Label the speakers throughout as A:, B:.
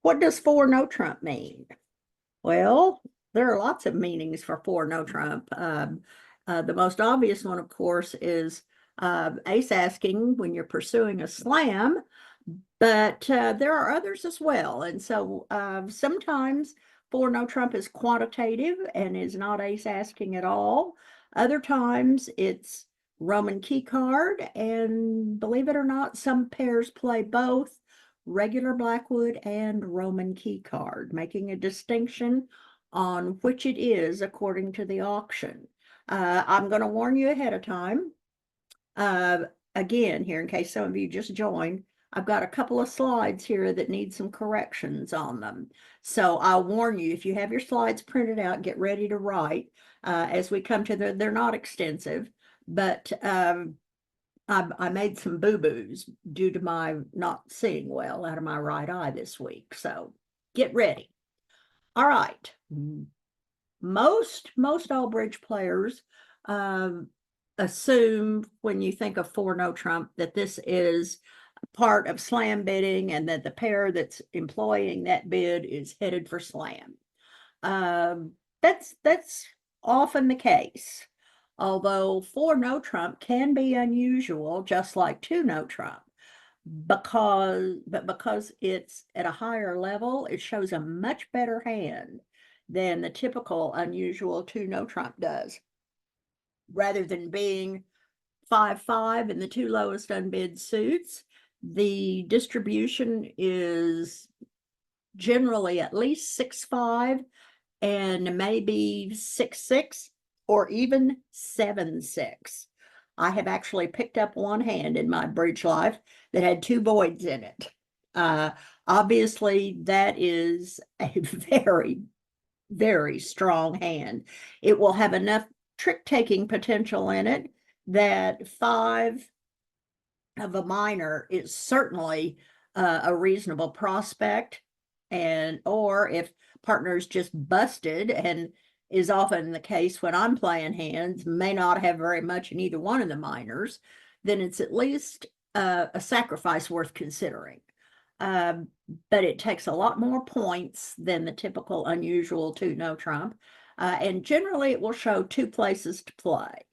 A: What does 4 no trump mean? Well, there are lots of meanings for 4 no trump. The most obvious one, of course, is ace asking when you're pursuing a slam, but there are others as well. And so sometimes 4 no trump is quantitative and is not ace asking at all. Other times it's Roman key card, and believe it or not, some pairs play both regular Blackwood and Roman key card, making a distinction on which it is according to the auction. I'm going to warn you ahead of time. Again, here, in case some of you just joined, I've got a couple of slides here that need some corrections on them. So I'll warn you, if you have your slides printed out, get ready to write as we come to they're not extensive, but I made some boo-boos due to my not seeing well out of my right eye this week. So get ready. All right. Most all bridge players assume when you think of 4 no trump that this is part of slam bidding and that the pair that's employing that bid is headed for slam. That's often the case. Although 4 no trump can be unusual, just like 2 no trump, because it's at a higher level, it shows a much better hand than the typical unusual 2 no trump does. Rather than being 5-5 in the 2 lowest unbid suits, the distribution is generally at least 6-5 and maybe 6-6 or even 7-6. I have actually picked up one hand in my bridge life that had 2 voids in it. Obviously, that is a very, very strong hand. It will have enough trick-taking potential in it that 5 of a minor is certainly a reasonable prospect. And or if partner's just busted, and is often the case when I'm playing hands, may not have very much in either one of the minors, then it's at least a sacrifice worth considering. But it takes a lot more points than the typical unusual 2 no trump. And generally it will show 2 places to play.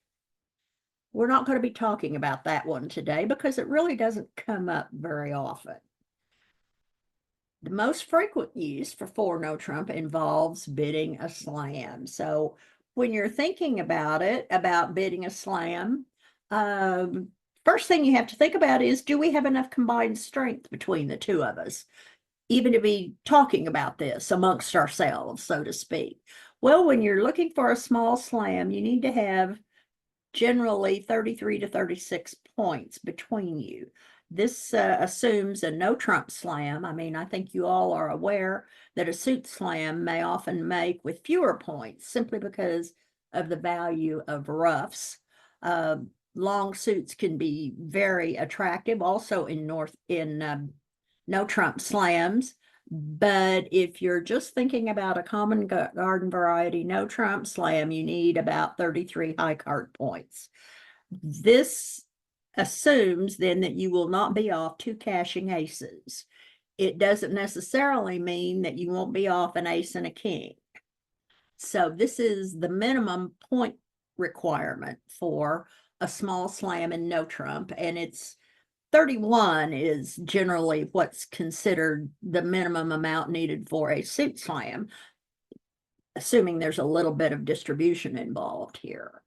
A: We're not going to be talking about that one today because it really doesn't come up very often. The most frequent use for 4 no trump involves bidding a slam. So when you're thinking about it, about bidding a slam, first thing you have to think about is, do we have enough combined strength between the 2 of us, even to be talking about this amongst ourselves, so to speak? Well, when you're looking for a small slam, you need to have generally 33 to 36 points between you. This assumes a no trump slam. I mean, I think you all are aware that a suit slam may often make with fewer points simply because of the value of roughs. Long suits can be very attractive also in no trump slams. But if you're just thinking about a common garden variety no trump slam, you need about 33 high card points. This assumes then that you will not be off 2 cashing aces. It doesn't necessarily mean that you won't be off an ace and a king. So this is the minimum point requirement for a small slam and no trump, and it's 31 is generally what's considered the minimum amount needed for a suit slam, assuming there's a little bit of distribution involved here.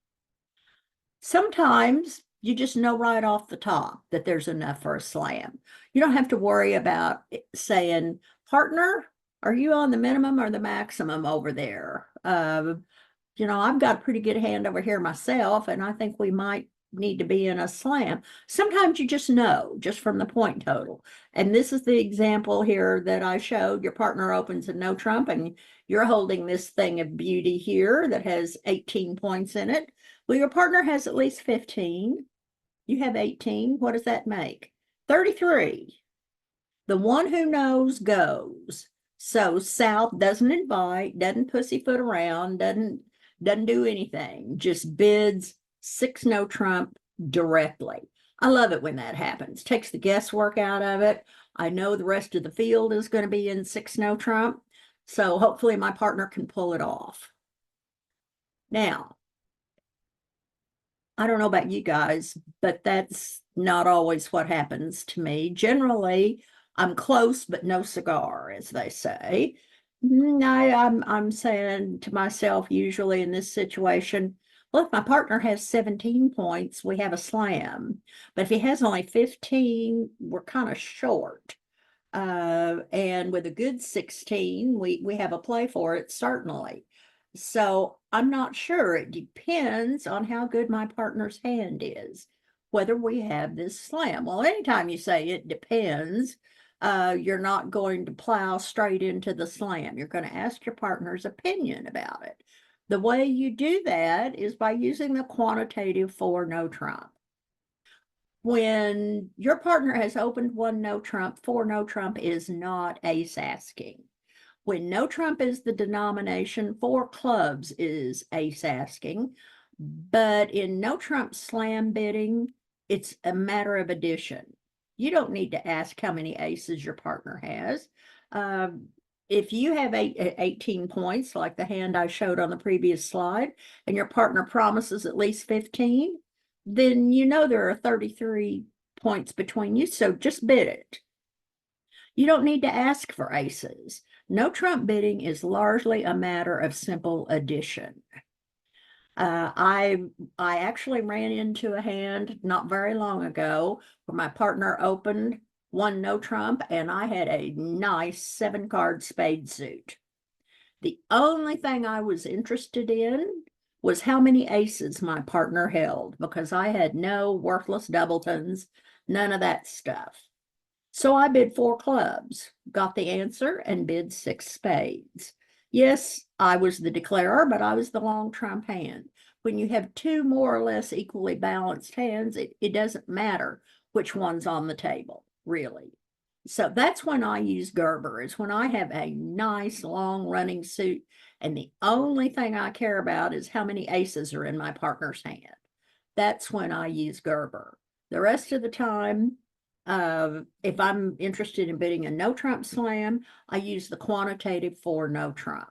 A: Sometimes you just know right off the top that there's enough for a slam. You don't have to worry about saying, partner, are you on the minimum or the maximum over there? You know, I've got a pretty good hand over here myself, and I think we might need to be in a slam. Sometimes you just know, just from the point total. And this is the example here that I showed. Your partner opens a no trump, and you're holding this thing of beauty here that has 18 points in it. Well, your partner has at least 15. You have 18. What does that make? 33. The one who knows goes. So South doesn't invite, doesn't pussyfoot around, doesn't do anything, just bids 6 no trump directly. I love it when that happens. Takes the guesswork out of it. I know the rest of the field is going to be in 6 no trump, so hopefully my partner can pull it off. Now, I don't know about you guys, but that's not always what happens to me. Generally, I'm close, but no cigar, as they say. I'm saying to myself, usually in this situation, well, if my partner has 17 points, we have a slam. But if he has only 15, we're kind of short. And with a good 16, we have a play for it, certainly. So I'm not sure. It depends on how good my partner's hand is, whether we have this slam. Well, anytime you say it depends, you're not going to plow straight into the slam. You're going to ask your partner's opinion about it. The way you do that is by using the quantitative for no trump. When your partner has opened 1 no trump, 4 no trump is not ace asking. When no trump is the denomination, 4 clubs is ace asking. But in no trump slam bidding, it's a matter of addition. You don't need to ask how many aces your partner has. If you have 18 points, like the hand I showed on the previous slide, and your partner promises at least 15, then you know there are 33 points between you, so just bid it. You don't need to ask for aces. No trump bidding is largely a matter of simple addition. I actually ran into a hand not very long ago where my partner opened 1 no trump and I had a nice 7-card spade suit. The only thing I was interested in was how many aces my partner held, because I had no worthless doubletons, none of that stuff. So I bid 4 clubs, got the answer, and bid 6 spades. Yes, I was the declarer, but I was the long trump hand. When you have 2 more or less equally balanced hands, it doesn't matter which one's on the table, really. So that's when I use Gerber, is when I have a nice long running suit and the only thing I care about is how many aces are in my partner's hand. That's when I use Gerber. The rest of the time, if I'm interested in bidding a no trump slam, I use the quantitative for no trump.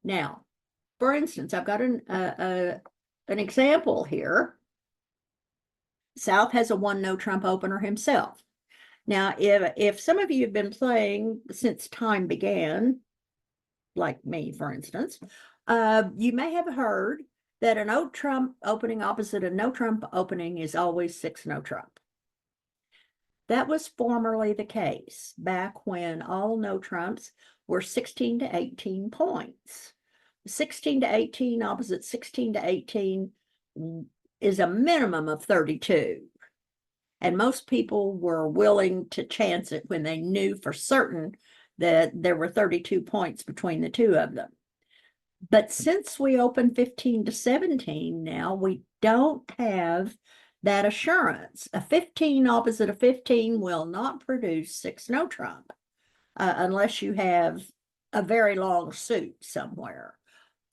A: Now, for instance, I've got an example here. South has a 1 no trump opener himself. Now, if some of you have been playing since time began, like me, for instance, you may have heard that a no trump opening opposite a no trump opening is always 6 no trump. That was formerly the case back when all no trumps were 16 to 18 points. 16 to 18 opposite 16 to 18 is a minimum of 32. And most people were willing to chance it when they knew for certain that there were 32 points between the two of them. But since we opened 15 to 17 now, we don't have that assurance. A 15 opposite a 15 will not produce 6 no trump unless you have a very long suit somewhere.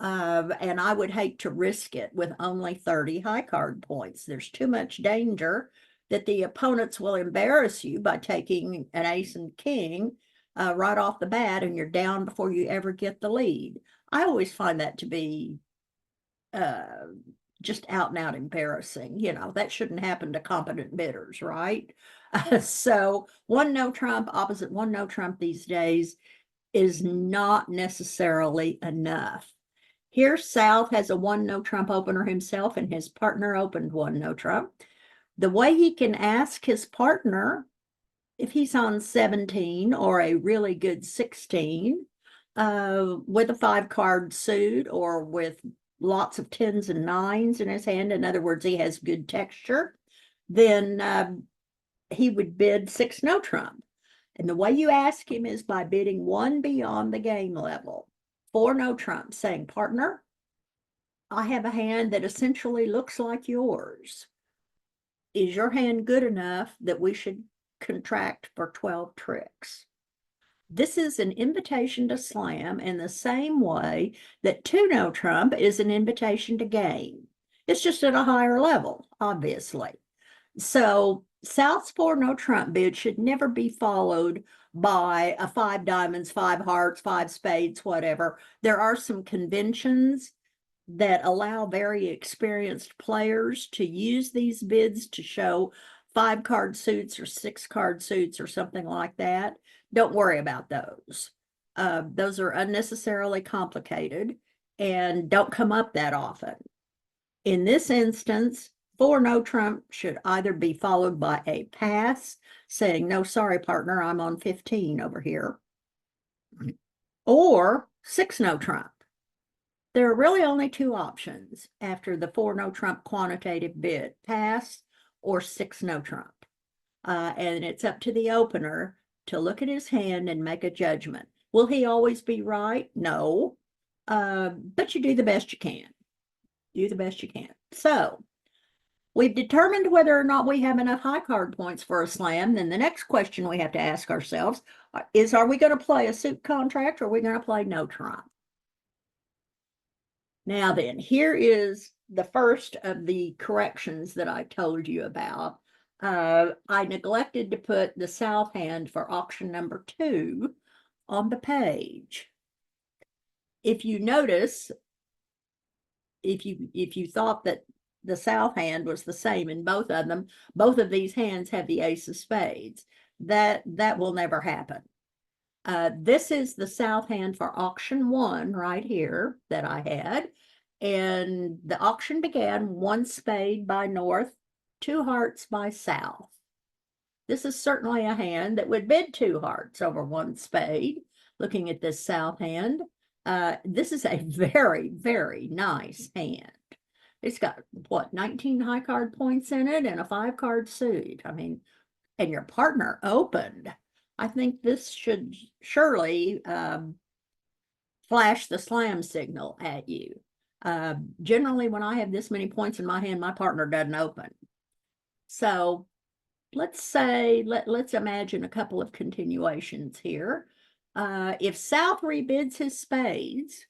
A: And I would hate to risk it with only 30 high card points. There's too much danger that the opponents will embarrass you by taking an ace and king right off the bat, and you're down before you ever get the lead. I always find that to be just out and out embarrassing. You know, that shouldn't happen to competent bidders, right? So 1 no trump opposite 1 no trump these days is not necessarily enough. Here, South has a 1 no trump opener himself, and his partner opened 1 no trump. The way he can ask his partner, if he's on 17 or a really good 16, with a 5-card suit or with lots of 10s and 9s in his hand, in other words, he has good texture, then he would bid 6 no trump. And the way you ask him is by bidding 1 beyond the game level, 4 no trump, saying, partner, I have a hand that essentially looks like yours. Is your hand good enough that we should contract for 12 tricks? This is an invitation to slam in the same way that 2 no trump is an invitation to game. It's just at a higher level, obviously. So South's 4 no trump bid should never be followed by a 5 diamonds, 5 hearts, 5 spades, whatever. There are some conventions that allow very experienced players to use these bids to show 5 card suits or 6 card suits or something like that. Don't worry about those. Those are unnecessarily complicated and don't come up that often. In this instance, 4 no trump should either be followed by a pass saying, no, sorry, partner, I'm on 15 over here, or 6 no trump. There are really only 2 options after the 4 no trump quantitative bid, pass or 6 no trump. And it's up to the opener to look at his hand and make a judgment. Will he always be right? No, but you do the best you can. Do the best you can. So we've determined whether or not we have enough high card points for a slam. Then the next question we have to ask ourselves is, are we going to play a suit contract or are we going to play no trump? Now then, here is the first of the corrections that I told you about. I neglected to put the south hand for auction number 2 on the page. If you notice, if you thought that the south hand was the same in both of them, both of these hands have the ace of spades. That will never happen. This is the south hand for auction 1 right here that I had. And the auction began 1 spade by north, 2 hearts by south. This is certainly a hand that would bid 2 hearts over 1 spade. Looking at this south hand, this is a very, very nice hand. It's got, what, 19 high card points in it and a 5 card suit. I mean, and your partner opened. I think this should surely flash the slam signal at you. Generally, when I have this many points in my hand, my partner doesn't open. So let's say, let's imagine a couple of continuations here. If South rebids his spades,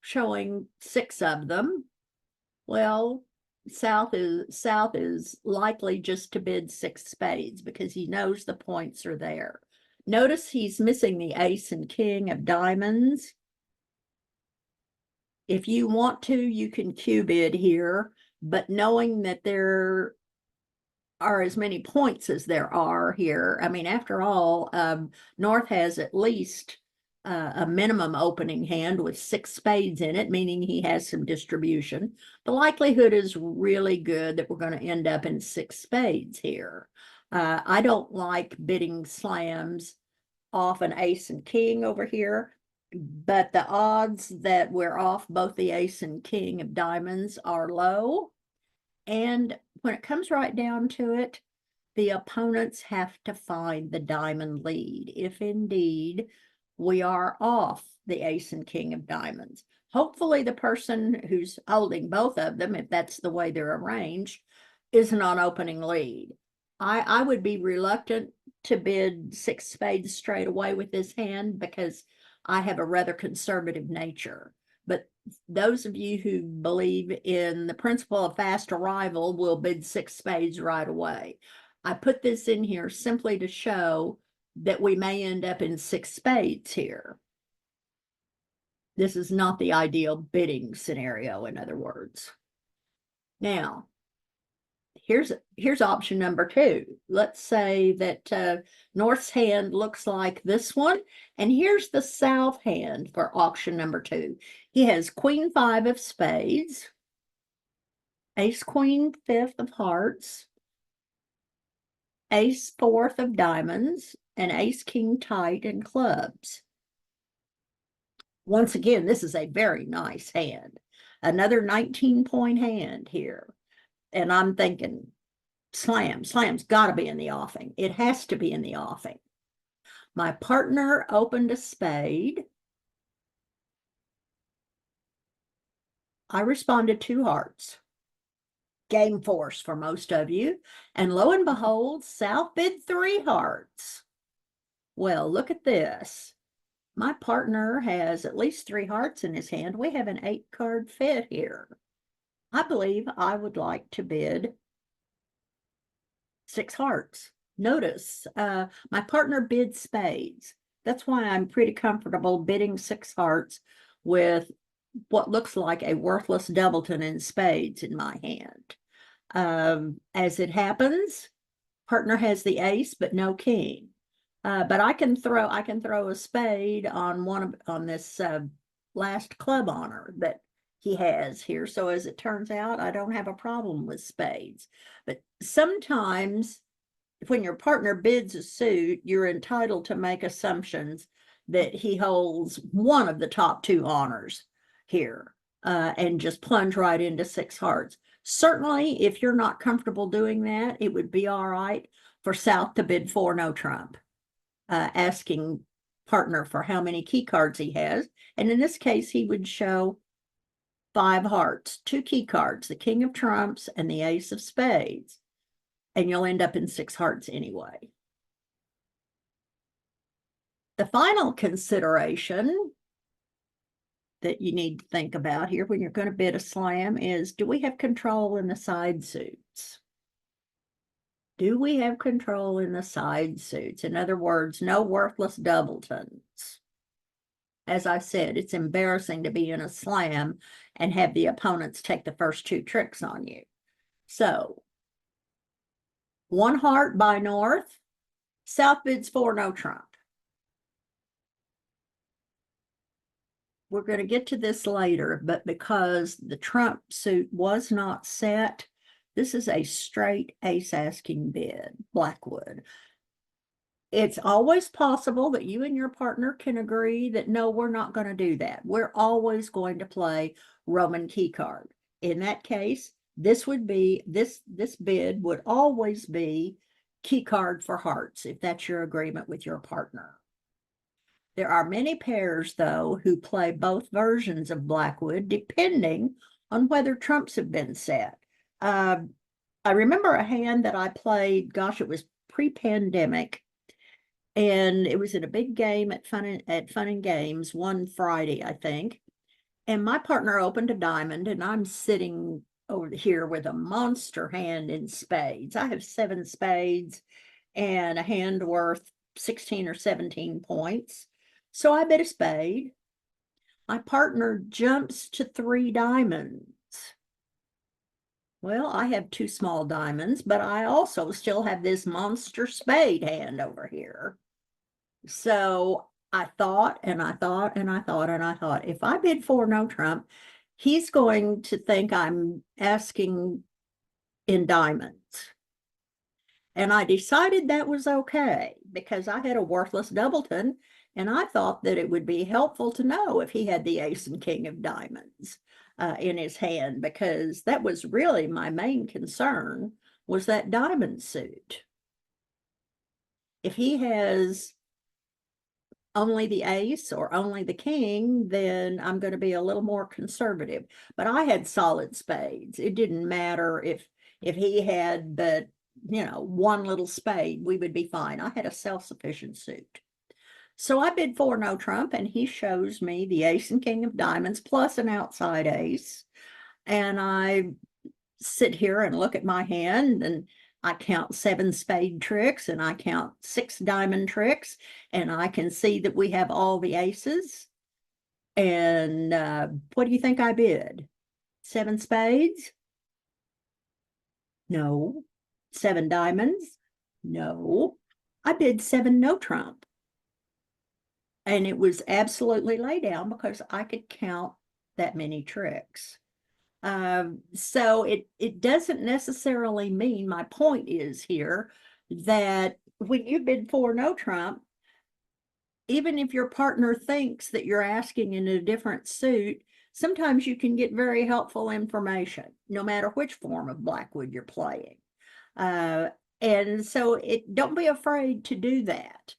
A: showing 6 of them, well, South is likely just to bid 6 spades because he knows the points are there. Notice he's missing the ace and king of diamonds. If you want to, you can Q bid here, but knowing that there are as many points as there are here, I mean, after all, North has at least a minimum opening hand with 6 spades in it, meaning he has some distribution. The likelihood is really good that we're going to end up in 6 spades here. I don't like bidding slams off an ace and king over here, but the odds that we're off both the ace and king of diamonds are low. And when it comes right down to it, the opponents have to find the diamond lead, if indeed we are off the ace and king of diamonds. Hopefully the person who's holding both of them, if that's the way they're arranged, isn't on opening lead. I would be reluctant to bid 6 spades straight away with this hand because I have a rather conservative nature. But those of you who believe in the principle of fast arrival will bid 6 spades right away. I put this in here simply to show that we may end up in 6 spades here. This is not the ideal bidding scenario, in other words. Now, here's option number 2. Let's say that North's hand looks like this one, and here's the South hand for auction number 2. He has Queen 5 of spades, Ace Queen 5th of hearts, Ace 4th of diamonds, and Ace King tight and clubs. Once again, this is a very nice hand. Another 19-point hand here. And I'm thinking, slam's got to be in the offing. It has to be in the offing. My partner opened a spade. I responded 2 hearts. Game force for most of you. And lo and behold, South bid 3 hearts. Well, look at this. My partner has at least 3 hearts in his hand. We have an 8-card fit here. I believe I would like to bid 6 hearts. Notice, my partner bid spades. That's why I'm pretty comfortable bidding 6 hearts with what looks like a worthless doubleton in spades in my hand. As it happens, partner has the ace, but no king. But I can throw a spade on this last club honor that he has here. So as it turns out, I don't have a problem with spades. But sometimes when your partner bids a suit, you're entitled to make assumptions that he holds one of the top 2 honors here, and just plunge right into 6 hearts. Certainly, if you're not comfortable doing that, it would be all right for South to bid 4 no trump, asking partner for how many key cards he has. And in this case, he would show 5 hearts, 2 key cards, the king of trumps and the ace of spades. And you'll end up in 6 hearts anyway. The final consideration that you need to think about here when you're going to bid a slam is, do we have control in the side suits? Do we have control in the side suits? In other words, no worthless doubletons. As I said, it's embarrassing to be in a slam and have the opponents take the first 2 tricks on you. So, 1 heart by North, South bids 4 no trump. We're going to get to this later, but because the trump suit was not set, this is a straight ace asking bid, Blackwood. It's always possible that you and your partner can agree that, no, we're not going to do that. We're always going to play Roman key card. In that case, this would be, this bid would always be key card for hearts, if that's your agreement with your partner. There are many pairs, though, who play both versions of Blackwood, depending on whether trumps have been set. I remember a hand that I played, gosh, it was pre-pandemic, and it was in a big game at Fun and Games one Friday, I think. And my partner opened a diamond, and I'm sitting over here with a monster hand in spades. I have 7 spades and a hand worth 16 or 17 points. So I bid a spade. My partner jumps to 3 diamonds. Well, I have 2 small diamonds, but I also still have this monster spade hand over here. So I thought, and I thought, and I thought, and I thought, if I bid 4 no trump, he's going to think I'm asking in diamonds. And I decided that was okay because I had a worthless doubleton, and I thought that it would be helpful to know if he had the ace and king of diamonds in his hand, because that was really my main concern, was that diamond suit. If he has only the ace or only the king, then I'm going to be a little more conservative. But I had solid spades. It didn't matter if he had but, you know, 1 little spade, we would be fine. I had a self-sufficient suit. So I bid 4 no trump, and he shows me the ace and king of diamonds plus an outside ace. And I sit here and look at my hand, and I count 7 spade tricks, and I count 6 diamond tricks, and I can see that we have all the aces. And what do you think I bid? 7 spades? No. 7 diamonds? No. I bid 7 no trump. And it was absolutely lay down because I could count that many tricks. So it doesn't necessarily mean, my point is here, that when you bid 4 no trump, even if your partner thinks that you're asking in a different suit, sometimes you can get very helpful information, no matter which form of Blackwood you're playing. And so don't be afraid to do that.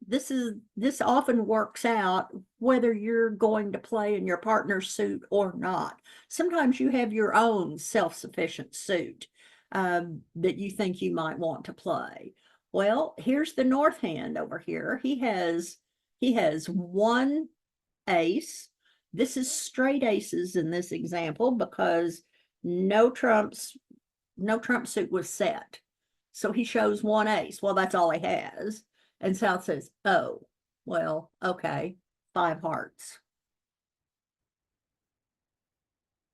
A: This often works out whether you're going to play in your partner's suit or not. Sometimes you have your own self-sufficient suit that you think you might want to play. Well, here's the North hand over here. He has 1 ace. This is straight aces in this example because no trump suit was set. So he shows one ace. Well, that's all he has. And South says, oh, well, okay, 5 hearts.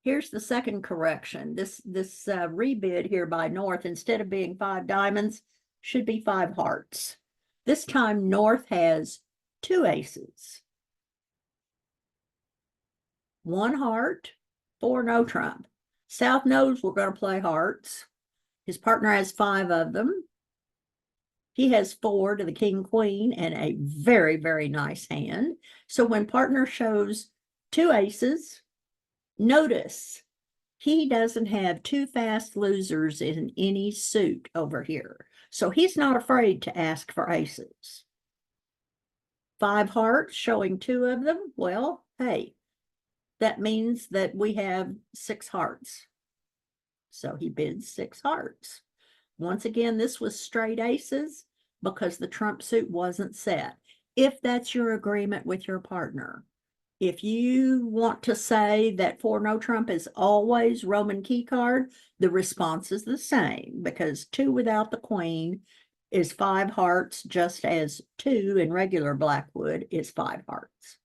A: Here's the second correction. This rebid here by North, instead of being 5 diamonds, should be 5 hearts. This time North has 2 aces. 1 heart, 4 no trump. South knows we're going to play hearts. His partner has 5 of them. He has 4 to the king, queen, and a very, very nice hand. So when partner shows 2 aces, notice he doesn't have 2 fast losers in any suit over here. So he's not afraid to ask for aces. 5 hearts showing 2 of them. Well, hey, that means that we have 6 hearts. So he bids 6 hearts. Once again, this was straight aces because the trump suit wasn't set. If that's your agreement with your partner. If you want to say that 4 no trump is always Roman key card, the response is the same, because 2 without the queen is 5 hearts, just as 2 in regular Blackwood is 5 hearts.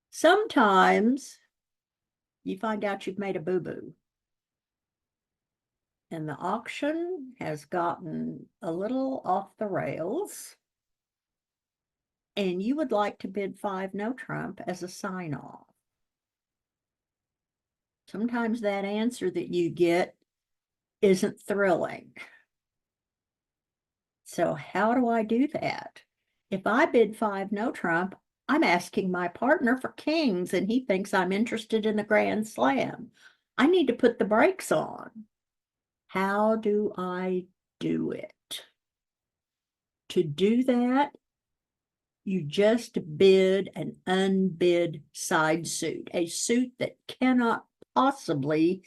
A: Sometimes you find out you've made a boo-boo, and the auction has gotten a little off the rails, and you would like to bid 5 no trump as a sign-off. Sometimes that answer that you get isn't thrilling. So how do I do that? If I bid 5 no trump, I'm asking my partner for kings, and he thinks I'm interested in the Grand Slam. I need to put the brakes on. How do I do it? To do that, you just bid an unbid side suit, a suit that cannot possibly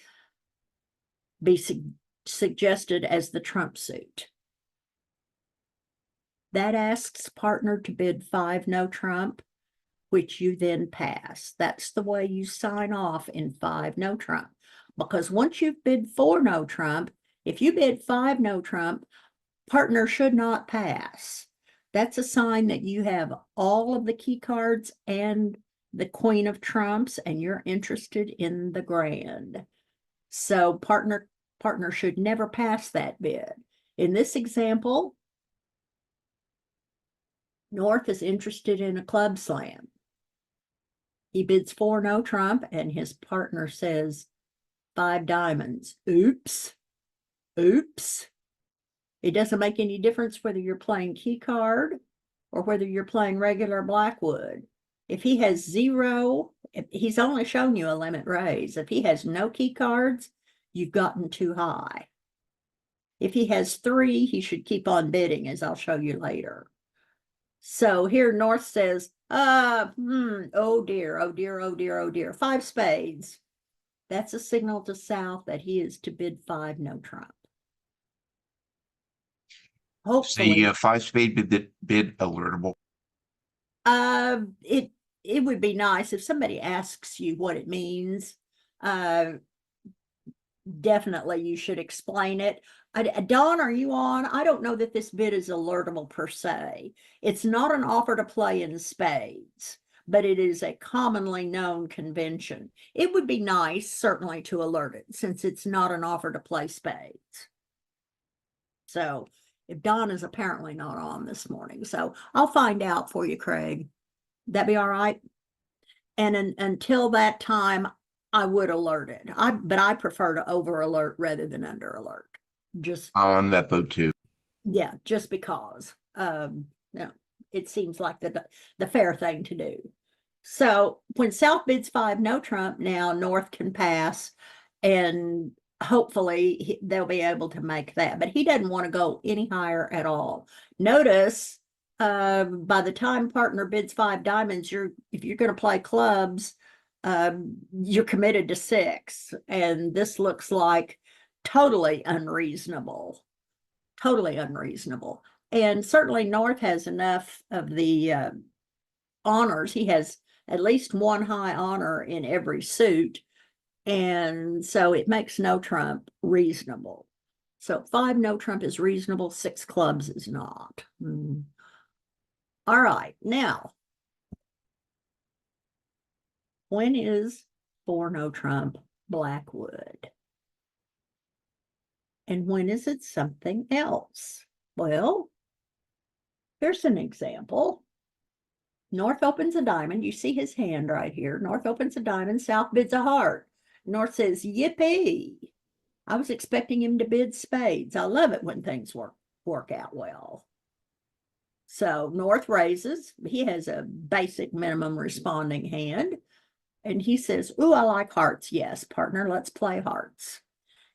A: be suggested as the trump suit. That asks partner to bid 5 no trump, which you then pass. That's the way you sign off in 5 no trump. Because once you've bid 4 no trump, if you bid 5 no trump, partner should not pass. That's a sign that you have all of the key cards and the queen of trumps, and you're interested in the grand. So partner should never pass that bid. In this example, North is interested in a club slam. He bids 4 no trump, and his partner says 5 diamonds. Oops. Oops. It doesn't make any difference whether you're playing key card or whether you're playing regular Blackwood. If he has 0, he's only shown you a limit raise. If he has no key cards, you've gotten too high. If he has 3, he should keep on bidding, as I'll show you later. So here North says, oh dear, oh dear, oh dear, oh dear, 5 spades. That's a signal to South that he is to bid 5 no trump. Hopefully,
B: the 5 spade bid alertable.
A: It would be nice if somebody asks you what it means. Definitely you should explain it. Dawn, are you on? I don't know that this bid is alertable per se. It's not an offer to play in spades, but it is a commonly known convention. It would be nice, certainly, to alert it, since it's not an offer to play spades. So if Dawn is apparently not on this morning, so I'll find out for you, Craig. That be all right? And until that time, I would alert it. But I prefer to over alert rather than under alert. Just
B: on that boat too.
A: Yeah, just because it seems like the fair thing to do. So when South bids 5 no trump, now North can pass, and hopefully they'll be able to make that. But he doesn't want to go any higher at all. Notice by the time partner bids 5 diamonds, if you're going to play clubs, you're committed to 6, and this looks like totally unreasonable. Totally unreasonable. And certainly North has enough of the honors. He has at least 1 high honor in every suit, and so it makes no trump reasonable. So 5 no trump is reasonable, 6 clubs is not. All right, now, when is 4 no trump Blackwood? And when is it something else? Well, here's an example. North opens a diamond. You see his hand right here. North opens a diamond. South bids a heart. North says, yippee. I was expecting him to bid spades. I love it when things work out well. So North raises. He has a basic minimum responding hand. And he says, ooh, I like hearts. Yes, partner, let's play hearts.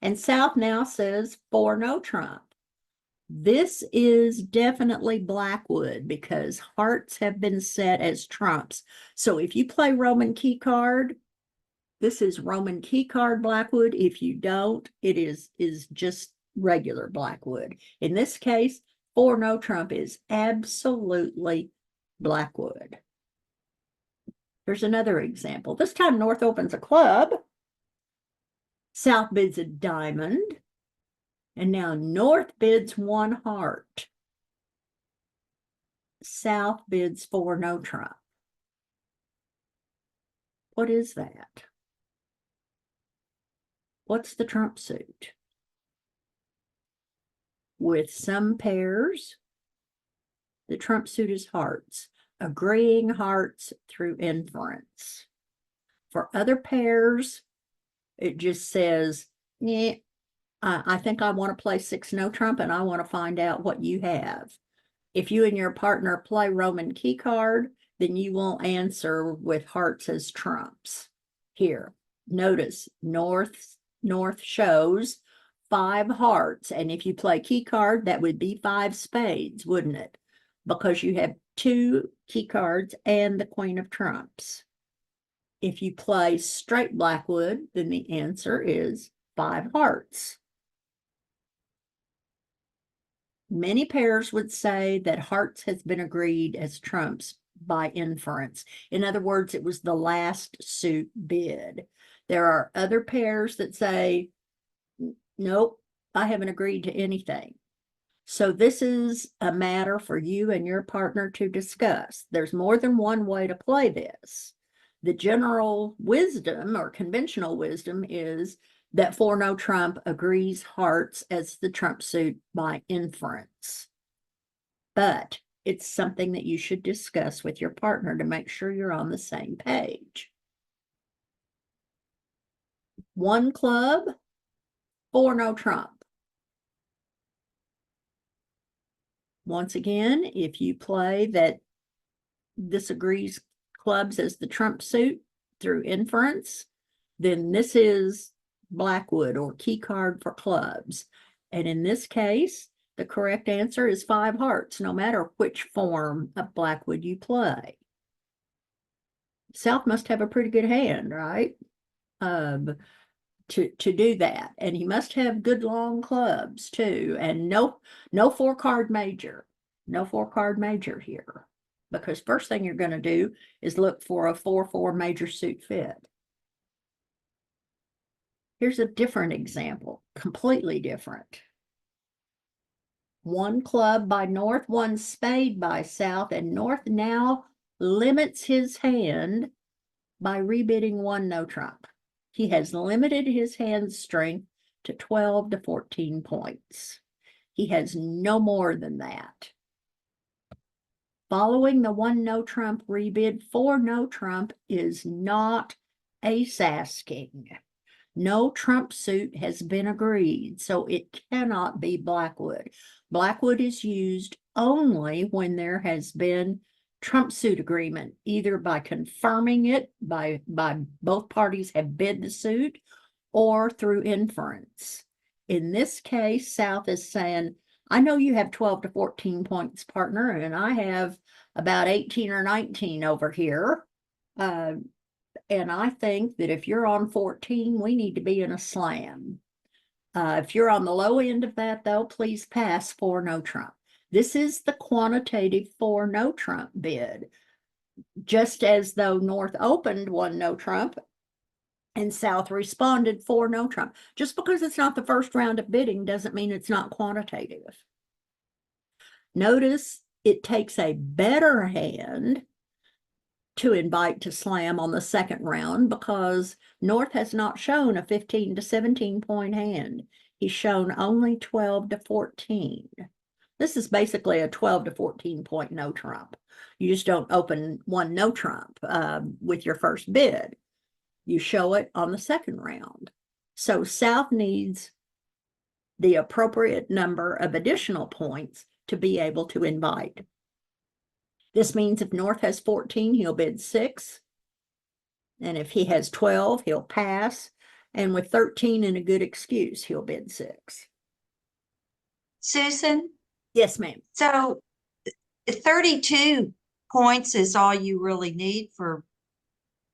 A: And South now says 4 no trump. This is definitely Blackwood because hearts have been set as trumps. So if you play Roman Key Card, this is Roman Key Card Blackwood. If you don't, it is just regular Blackwood. In this case, 4 no trump is absolutely Blackwood. Here's another example. This time North opens a club. South bids a diamond. And now North bids 1 heart. South bids 4 no trump. What is that? What's the trump suit? With some pairs, the trump suit is hearts, agreeing hearts through inference. For other pairs, it just says, yeah, I think I want to play 6 no trump and I want to find out what you have. If you and your partner play Roman Key Card, then you won't answer with hearts as trumps. Here, notice North shows 5 hearts. And if you play Key Card, that would be 5 spades, wouldn't it? Because you have 2 key cards and the Queen of Trumps. If you play straight Blackwood, then the answer is 5 hearts. Many pairs would say that hearts has been agreed as trumps by inference. In other words, it was the last suit bid. There are other pairs that say, nope, I haven't agreed to anything. So this is a matter for you and your partner to discuss. There's more than one way to play this. The general wisdom or conventional wisdom is that 4 no trump agrees hearts as the trump suit by inference. But it's something that you should discuss with your partner to make sure you're on the same page. 1 club, 4 no trump. Once again, if you play that this agrees clubs as the trump suit through inference, then this is Blackwood or Key Card for clubs. And in this case, the correct answer is 5 hearts, no matter which form of Blackwood you play. South must have a pretty good hand, right? To do that. And he must have good long clubs too. And no 4-card major. No 4-card major here. Because first thing you're going to do is look for a 4-4 major suit fit. Here's a different example, completely different. 1 club by North, 1 spade by South, and North now limits his hand by rebidding 1 no trump. He has limited his hand strength to 12 to 14 points. He has no more than that. Following the 1 no trump rebid, 4 no trump is not ace-asking. No trump suit has been agreed, so it cannot be Blackwood. Blackwood is used only when there has been trump suit agreement, either by confirming it, by both parties have bid the suit, or through inference. In this case, South is saying, I know you have 12 to 14 points, partner, and I have about 18 or 19 over here. And I think that if you're on 14, we need to be in a slam. If you're on the low end of that, though, please pass 4 no trump. This is the quantitative 4 no trump bid. Just as though North opened 1 no trump, And South responded for no trump. Just because it's not the first round of bidding doesn't mean it's not quantitative. Notice it takes a better hand to invite to slam on the second round because North has not shown a 15 to 17 point hand. He's shown only 12 to 14. This is basically a 12 to 14 point no trump. You just don't open one no trump with your first bid. You show it on the second round. So South needs the appropriate number of additional points to be able to invite. This means if North has 14, he'll bid 6. And if he has 12, he'll pass. And with 13 and a good excuse, he'll bid 6.
C: Susan,
A: Yes, ma'am.
C: so 32 points is all you really need for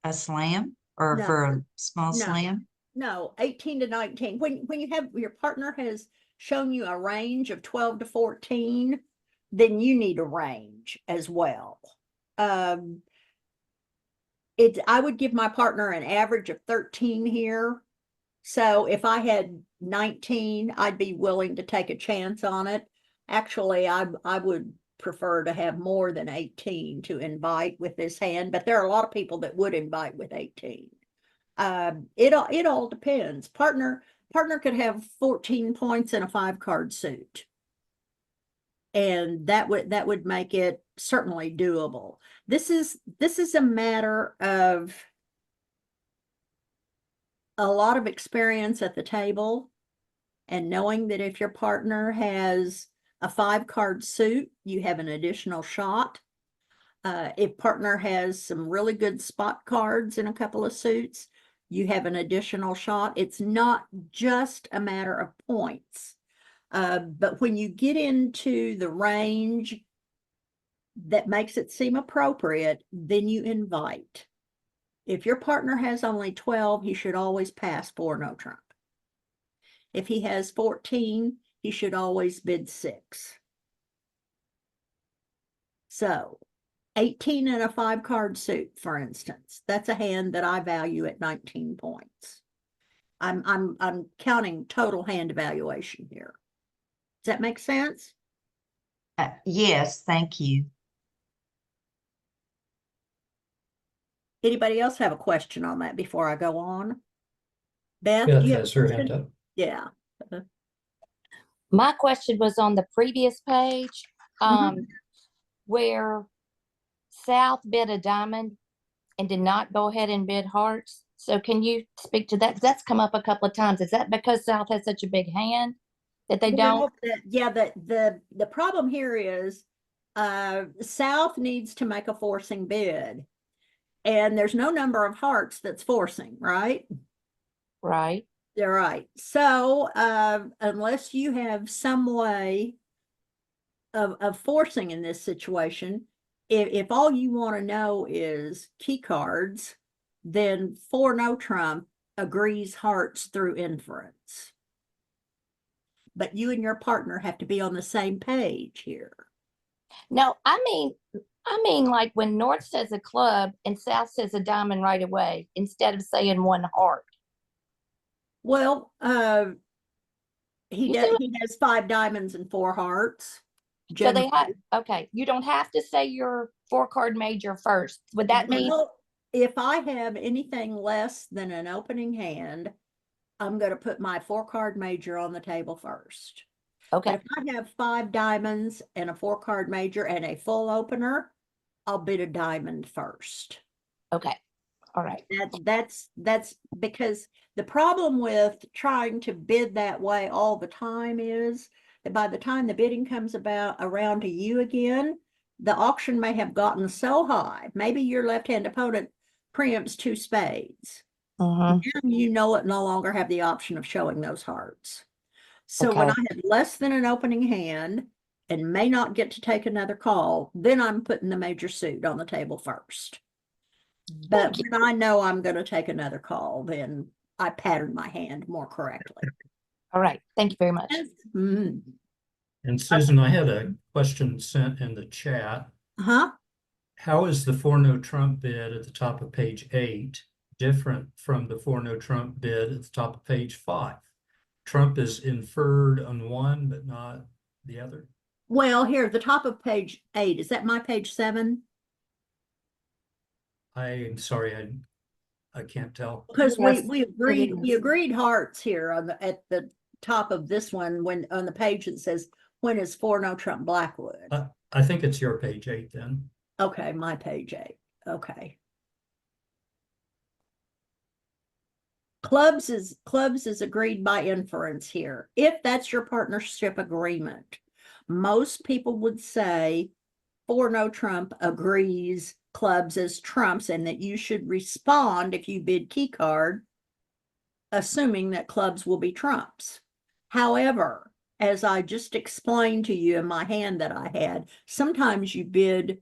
C: a slam or
A: No.
C: for a small
A: No.
C: slam?
A: No, 18 to 19. When you have your partner has shown you a range of 12 to 14, then you need a range as well. I would give my partner an average of 13 here. So if I had 19, I'd be willing to take a chance on it. Actually, I would prefer to have more than 18 to invite with this hand, but there are a lot of people that would invite with 18. It all depends. Partner could have 14 points in a 5-card suit. And that would make it certainly doable. This is a matter of a lot of experience at the table and knowing that if your partner has a 5-card suit, you have an additional shot. If partner has some really good spot cards in a couple of suits, you have an additional shot. It's not just a matter of points. But when you get into the range that makes it seem appropriate, then you invite. If your partner has only 12, he should always pass 4 no trump. If he has 14, he should always bid 6. So 18 in a 5-card suit, for instance, that's a hand that I value at 19 points. I'm counting total hand evaluation here. Does that make sense?
C: Yes, thank you.
A: Anybody else have a question on that before I go on? Beth,
D: Beth
A: do you have
D: has
A: a
D: her
A: question?
D: hand up.
A: Yeah.
E: My question was on the previous page, where South bid a diamond and did not go ahead and bid hearts. So can you speak to that? That's come up a couple of times. Is that because South has such a big hand that they don't?
A: The problem here is South needs to make a forcing bid. And there's no number of hearts that's forcing, right?
E: Right.
A: They're right. So unless you have some way of forcing in this situation, if all you want to know is key cards, then 4 no trump agrees hearts through inference. But you and your partner have to be on the same page here.
E: No, I mean like when North says a club and South says a diamond right away, instead of saying 1 heart.
A: Well, he
E: You
A: does.
E: see
A: He has 5 diamonds and 4 hearts.
E: So they have, okay, you don't have to say your 4-card major first. Would that mean?
A: Well, if I have anything less than an opening hand, I'm going to put my 4-card major on the table first.
E: Okay.
A: But if I have 5 diamonds and a 4-card major and a full opener, I'll bid a diamond first.
E: Okay. All right.
A: That's because the problem with trying to bid that way all the time is that by the time the bidding comes around to you again, the auction may have gotten so high. Maybe your left-hand opponent preempts 2 spades. And you know it no longer have the option of showing those hearts. So when I have less than an opening hand and may not get to take another call, then I'm putting the major suit on the table first. But when I know I'm going to take another call, then I pattern my hand more correctly.
E: All right. Thank you very much.
A: Mm.
D: And Susan, I had a question sent in the chat.
A: Huh?
D: How is the 4 no trump bid at the top of page 8 different from the 4 no trump bid at the top of page 5? Trump is inferred on one, but not the other.
A: Well, here, the top of page 8, is that my page 7?
D: I'm sorry, I can't tell.
A: Because
E: Yes,
A: we agreed hearts here on at the top of this one, when on the page that says, when is 4 no trump Blackwood?
D: I think it's your page 8 then.
A: Okay, my page 8. Okay. Clubs is agreed by inference here. If that's your partnership agreement, most people would say 4 no trump agrees clubs as trumps, and that you should respond if you bid key card, assuming that clubs will be trumps. However, as I just explained to you in my hand that I had, sometimes you bid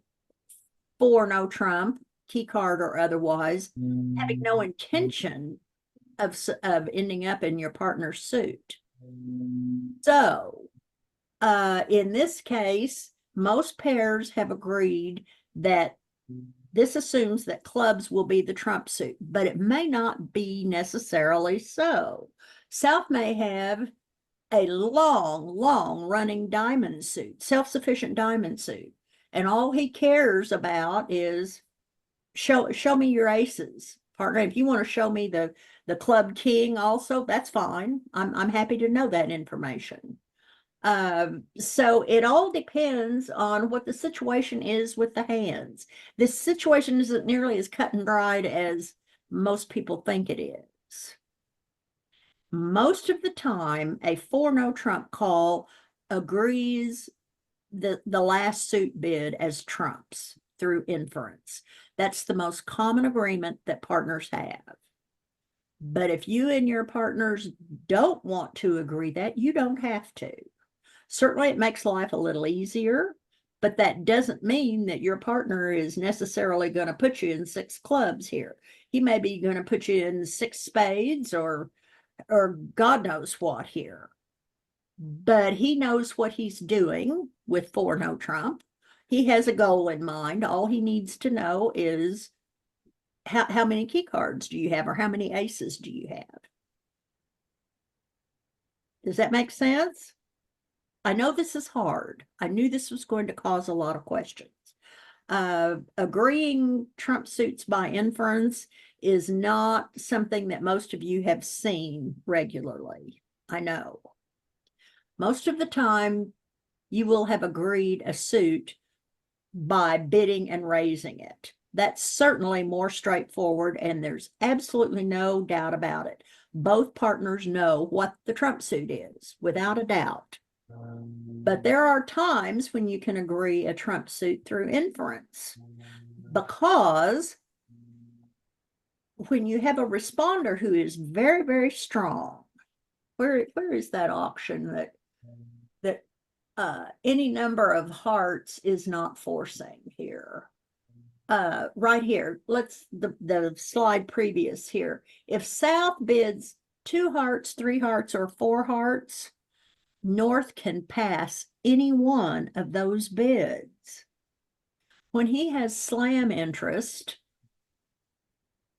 A: 4 no trump, key card or otherwise, having no intention of ending up in your partner's suit. So, in this case, most pairs have agreed that this assumes that clubs will be the trump suit, but it may not be necessarily so. South may have a long running diamond suit, self-sufficient diamond suit, and all he cares about is show me your aces, partner. If you want to show me the club king also, that's fine. I'm happy to know that information. So it all depends on what the situation is with the hands. This situation isn't nearly as cut and dried as most people think it is. Most of the time, a 4 no trump call agrees the last suit bid as trumps through inference. That's the most common agreement that partners have. But if you and your partners don't want to agree that, you don't have to. Certainly, it makes life a little easier, but that doesn't mean that your partner is necessarily going to put you in 6 clubs here. He may be going to put you in 6 spades or God knows what here. But he knows what he's doing with 4 no trump. He has a goal in mind. All he needs to know is how many key cards do you have, or how many aces do you have? Does that make sense? I know this is hard. I knew this was going to cause a lot of questions. Agreeing trump suits by inference is not something that most of you have seen regularly. I know. Most of the time, you will have agreed a suit by bidding and raising it. That's certainly more straightforward, and there's absolutely no doubt about it. Both partners know what the trump suit is, without a doubt. But there are times when you can agree a trump suit through inference, because when you have a responder who is very, very strong, where is that auction that any number of hearts is not forcing here? Right here, the slide previous here. If South bids 2 hearts, 3 hearts, or 4 hearts, North can pass any one of those bids. When he has slam interest,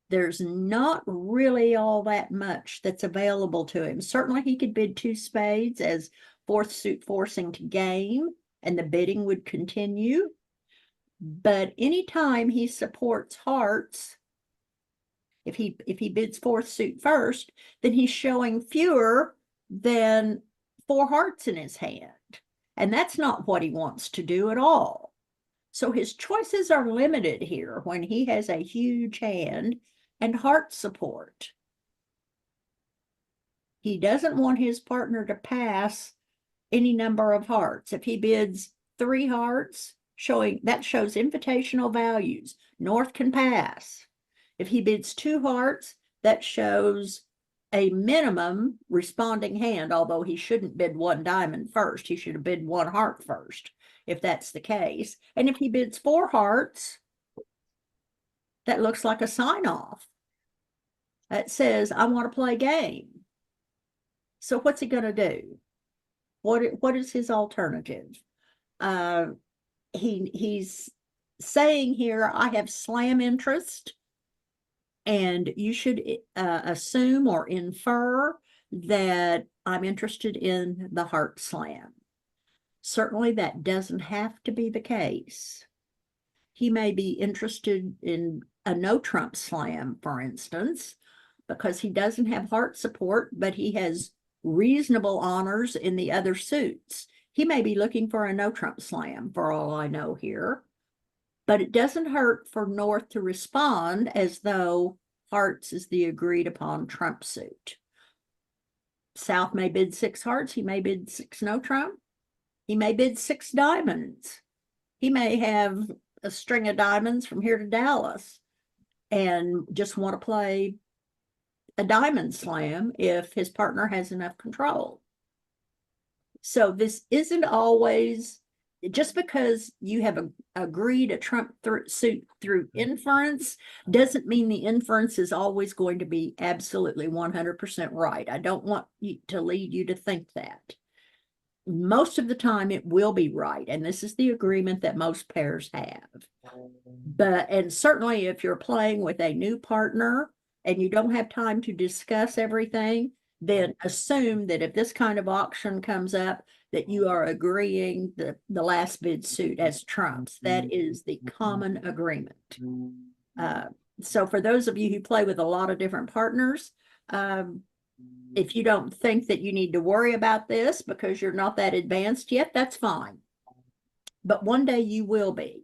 A: there's not really all that much that's available to him. Certainly he could bid 2 spades as 4th suit forcing to game, and the bidding would continue. But anytime he supports hearts, if he bids 4th suit first, then he's showing fewer than 4 hearts in his hand. And that's not what he wants to do at all. So his choices are limited here when he has a huge hand and heart support. He doesn't want his partner to pass any number of hearts. If he bids 3 hearts, that shows invitational values. North can pass. If he bids 2 hearts, that shows a minimum responding hand, although he shouldn't bid 1 diamond first. He should have bid 1 heart first, if that's the case. And if he bids 4 hearts, that looks like a sign-off. That says, I want to play game. So what's he going to do? What is his alternative? He's saying here, I have slam interest, And you should assume or infer that I'm interested in the heart slam. Certainly that doesn't have to be the case. He may be interested in a no trump slam, for instance, because he doesn't have heart support, but he has reasonable honors in the other suits. He may be looking for a no trump slam for all I know here, but it doesn't hurt for North to respond as though hearts is the agreed upon trump suit. South may bid 6 hearts. He may bid 6 no trump. He may bid 6 diamonds. He may have a string of diamonds from here to Dallas and just want to play a diamond slam if his partner has enough control. So this isn't always, just because you have agreed a trump suit through inference doesn't mean the inference is always going to be absolutely 100% right. I don't want to lead you to think that. Most of the time it will be right, and this is the agreement that most pairs have. And certainly if you're playing with a new partner and you don't have time to discuss everything, then assume that if this kind of auction comes up, that you are agreeing the last bid suit as trumps. That is the common agreement. So for those of you who play with a lot of different partners, if you don't think that you need to worry about this because you're not that advanced yet, that's fine. But one day you will be.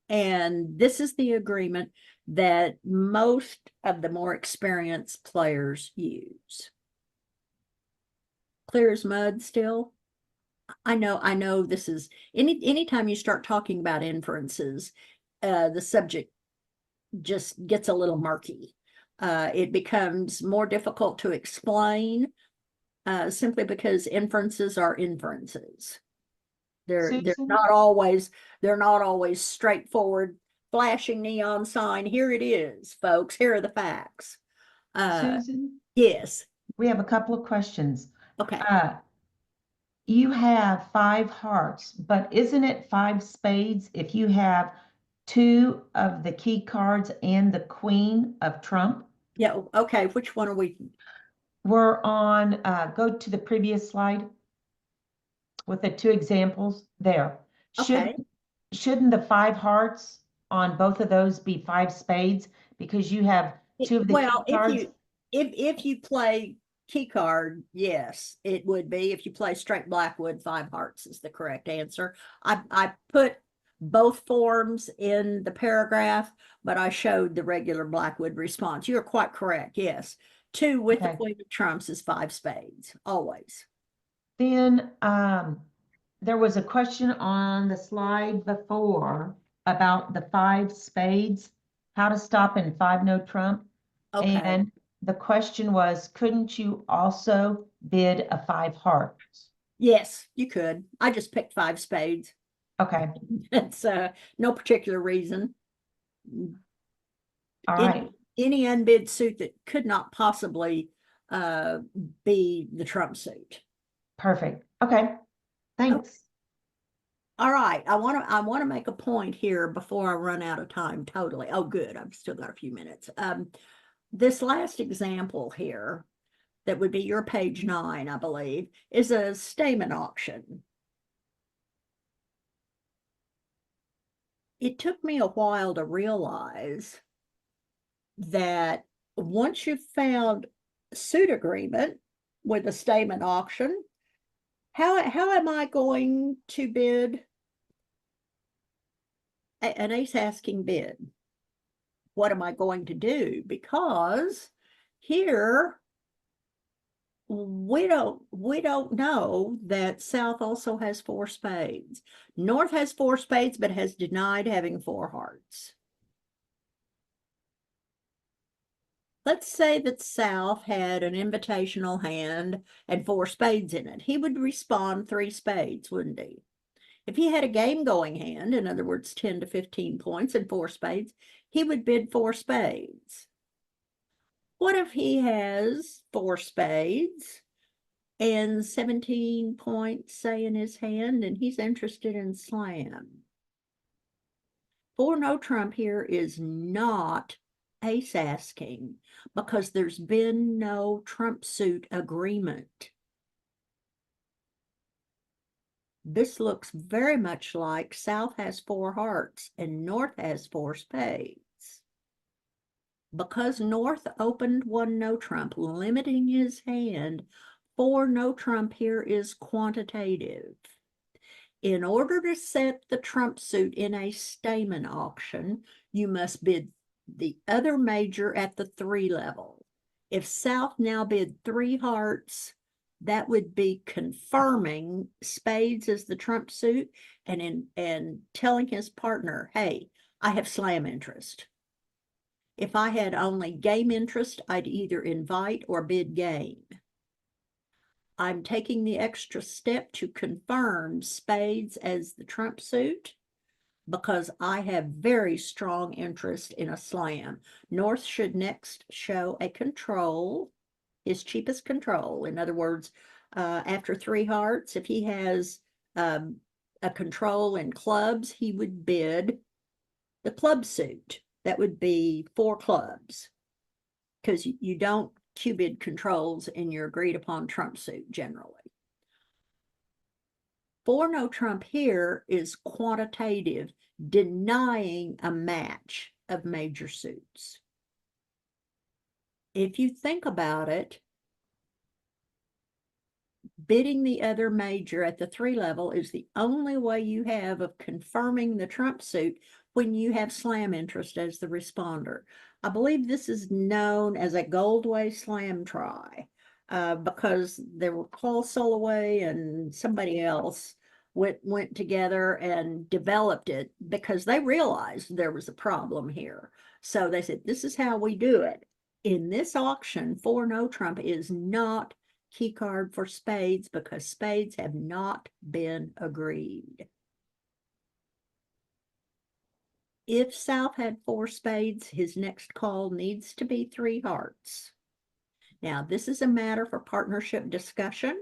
A: And this is the agreement that most of the more experienced players use. Clear as mud still? I know this is, anytime you start talking about inferences, the subject just gets a little murky. It becomes more difficult to explain simply because inferences are inferences. They're not always straightforward, flashing neon sign. Here it is, folks. Here are the facts.
F: Susan,
A: Yes.
F: we have a couple of questions.
A: Okay.
F: You have 5 hearts, but isn't it 5 spades if you have 2 of the key cards and the queen of trump?
A: Yeah. Okay. Which one are we?
F: We're on, go to the previous slide with the 2 examples there.
A: Okay.
F: Shouldn't the 5 hearts on both of those be 5 spades because you have 2 of the
A: Well,
F: key cards?
A: if you play key card, yes, it would be. If you play straight Blackwood, 5 hearts is the correct answer. I put both forms in the paragraph, but I showed the regular Blackwood response. You're quite correct. Yes. 2 with the
F: Okay.
A: queen of trumps is 5 spades, always.
F: Then there was a question on the slide before about the 5 spades, how to stop in 5 no trump.
A: Okay.
F: And the question was, couldn't you also bid a 5 hearts?
A: Yes, you could. I just picked 5 spades.
F: Okay,
A: It's no particular reason.
F: all right,
A: Any unbid suit that could not possibly be the trump suit.
F: perfect. Okay, thanks.
A: All right, I want to make a point here before I run out of time totally. Oh, good. I've still got a few minutes. This last example here, that would be your page 9, I believe, is a Stamman auction. It took me a while to realize that once you've found suit agreement with a Stamman auction, how am I going to bid an ace asking bid? What am I going to do? Because here we don't know that South also has 4 spades. North has 4 spades, but has denied having 4 hearts. Let's say that South had an invitational hand and 4 spades in it. He would respond 3 spades, wouldn't he? If he had a game going hand, in other words, 10 to 15 points and 4 spades, he would bid 4 spades. What if he has 4 spades and 17 points, say, in his hand, and he's interested in slam? 4 no trump here is not ace asking because there's been no trump suit agreement. This looks very much like South has 4 hearts and North has 4 spades. Because North opened 1 no trump, limiting his hand, 4 no trump here is quantitative. In order to set the trump suit in a Stamman auction, you must bid the other major at the 3 level. If South now bid 3 hearts, that would be confirming spades as the trump suit and telling his partner, hey, I have slam interest. If I had only game interest, I'd either invite or bid game. I'm taking the extra step to confirm spades as the trump suit because I have very strong interest in a slam. North should next show a control, his cheapest control. In other words, after 3 hearts, if he has a control in clubs, he would bid the club suit. That would be 4 clubs, because you don't Q-bid controls in your agreed upon trump suit generally. 4 no trump here is quantitative, denying a match of major suits. If you think about it, bidding the other major at the 3 level is the only way you have of confirming the trump suit when you have slam interest as the responder. I believe this is known as a Goldway slam try because there were Paul Soloway and somebody else went together and developed it because they realized there was a problem here. So they said, this is how we do it. In this auction, 4 no trump is not key card for spades because spades have not been agreed. If South had 4 spades, his next call needs to be 3 hearts. Now, this is a matter for partnership discussion.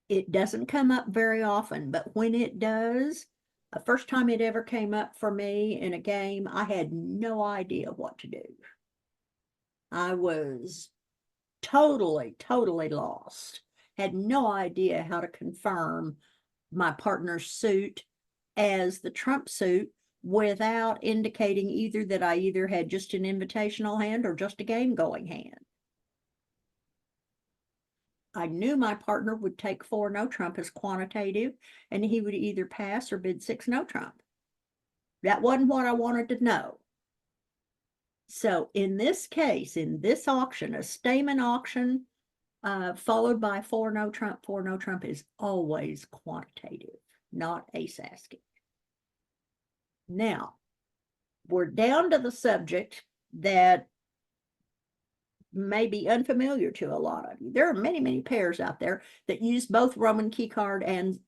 A: It doesn't come up very often, but when it does, the first time it ever came up for me in a game, I had no idea what to do. I was totally lost. Had no idea how to confirm my partner's suit as the trump suit without indicating either that I either had just an invitational hand or just a game going hand. I knew my partner would take 4 no trump as quantitative and he would either pass or bid 6 no trump. That wasn't what I wanted to know. So in this case, in this auction, a Stamman auction, followed by 4 no trump is always quantitative, not ace asking. Now, we're down to the subject that may be unfamiliar to a lot of you. There are many pairs out there that use both Roman key card and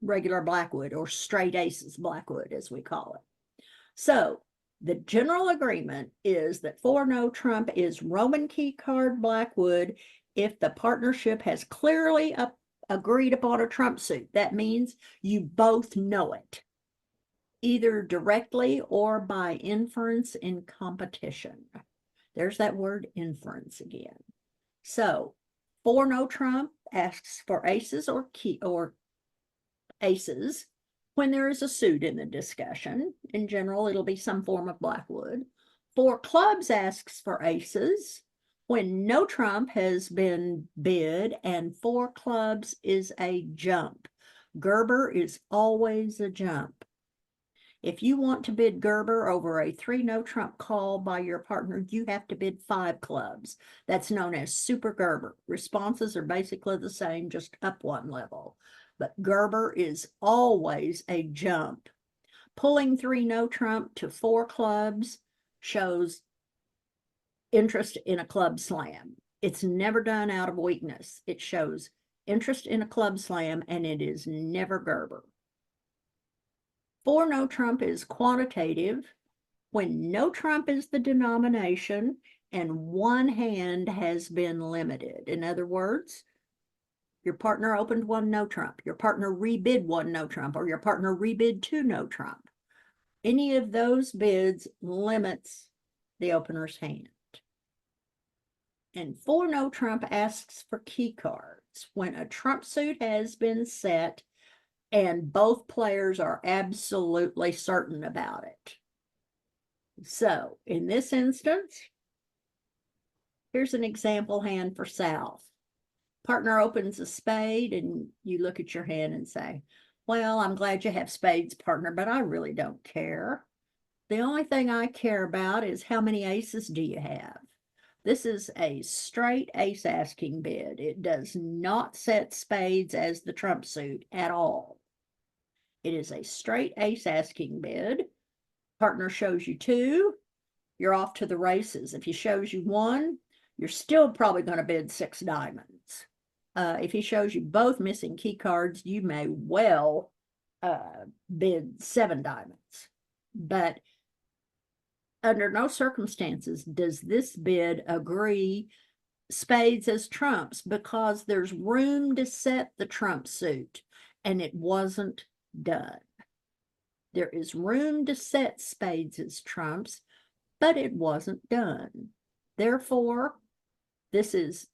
A: regular Blackwood, or straight aces Blackwood, as we call it. So the general agreement is that 4 no trump is Roman key card Blackwood if the partnership has clearly agreed upon a trump suit. That means you both know it, either directly or by inference in competition. There's that word inference again. So 4 no trump asks for aces or aces when there is a suit in the discussion. In general, it'll be some form of Blackwood. 4 clubs asks for aces when no trump has been bid, and 4 clubs is a jump. Gerber is always a jump. If you want to bid Gerber over a 3 no trump call by your partner, you have to bid 5 clubs. That's known as Super Gerber. Responses are basically the same, just up 1 level. But Gerber is always a jump. Pulling 3 no trump to 4 clubs shows interest in a club slam. It's never done out of weakness. It shows interest in a club slam, and it is never Gerber. 4 no trump is quantitative when no trump is the denomination and 1 hand has been limited. In other words, your partner opened 1 no trump, your partner rebid 1 no trump, or your partner rebid 2 no trump. Any of those bids limits the opener's hand. And 4 no trump asks for key cards. When a trump suit has been set and both players are absolutely certain about it. So in this instance, here's an example hand for South. Partner opens a spade and you look at your hand and say, well, I'm glad you have spades, partner, but I really don't care. The only thing I care about is how many aces do you have? This is a straight ace asking bid. It does not set spades as the trump suit at all. It is a straight ace asking bid. Partner shows you 2, you're off to the races. If he shows you 1, you're still probably going to bid 6 diamonds. If he shows you both missing key cards, you may well bid 7 diamonds. But under no circumstances does this bid agree spades as trumps, because there's room to set the trump suit, and it wasn't done. There is room to set spades as trumps, but it wasn't done. Therefore, this is,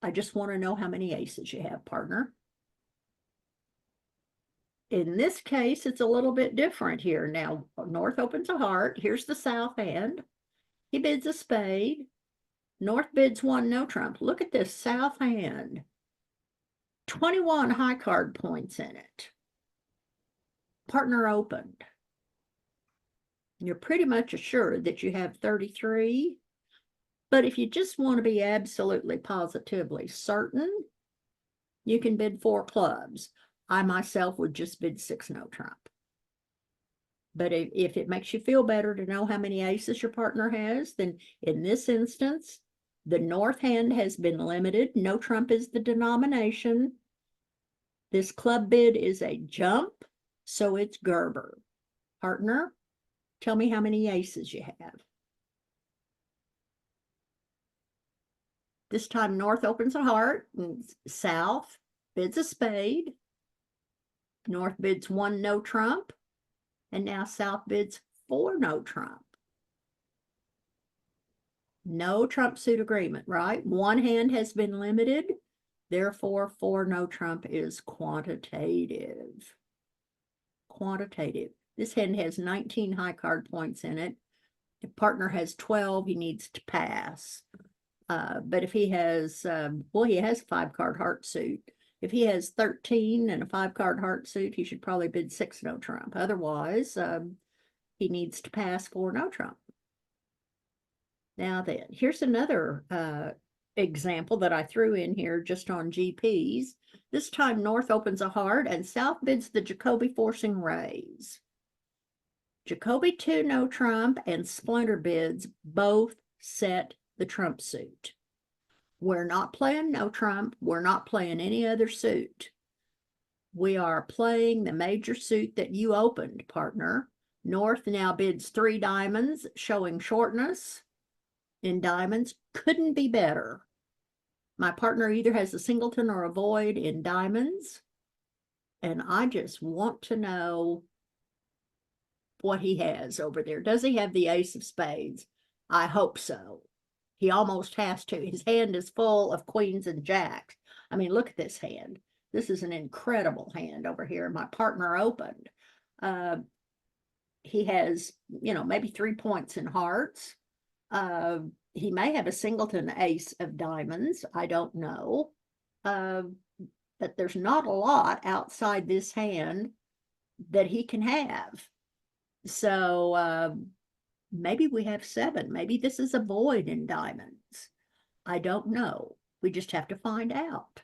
A: I just want to know how many aces you have, partner. In this case, it's a little bit different here. Now, North opens a heart. Here's the South hand. He bids a spade. North bids 1 no trump. Look at this South hand. 21 high card points in it. Partner opened. You're pretty much assured that you have 33. But if you just want to be absolutely positively certain, you can bid 4 clubs. I myself would just bid 6 no trump. But if it makes you feel better to know how many aces your partner has, then in this instance, the North hand has been limited. No trump is the denomination. This club bid is a jump, so it's Gerber. Partner, tell me how many aces you have. This time North opens a heart and South bids a spade. North bids 1 no trump, and now South bids 4 no trump. No trump suit agreement, right? One hand has been limited, therefore 4 no trump is quantitative. Quantitative. This hand has 19 high card points in it. If partner has 12, he needs to pass. But if he has, well, he has a 5 card heart suit. If he has 13 and a 5 card heart suit, he should probably bid 6 no trump. Otherwise, he needs to pass 4 no trump. Now then, here's another example that I threw in here just on GPs. This time North opens a heart and South bids the Jacoby forcing raise. Jacoby 2 no trump and Splinter bids both set the trump suit. We're not playing no trump. We're not playing any other suit. We are playing the major suit that you opened, partner. North now bids 3 diamonds, showing shortness in diamonds. Couldn't be better. My partner either has a singleton or a void in diamonds, and I just want to know what he has over there. Does he have the ace of spades? I hope so. He almost has to. His hand is full of queens and jacks. I mean, look at this hand. This is an incredible hand over here. My partner opened. He has, you know, maybe 3 points in hearts. He may have a singleton ace of diamonds. I don't know. But there's not a lot outside this hand that he can have. So, maybe we have 7. Maybe this is a void in diamonds. I don't know. We just have to find out.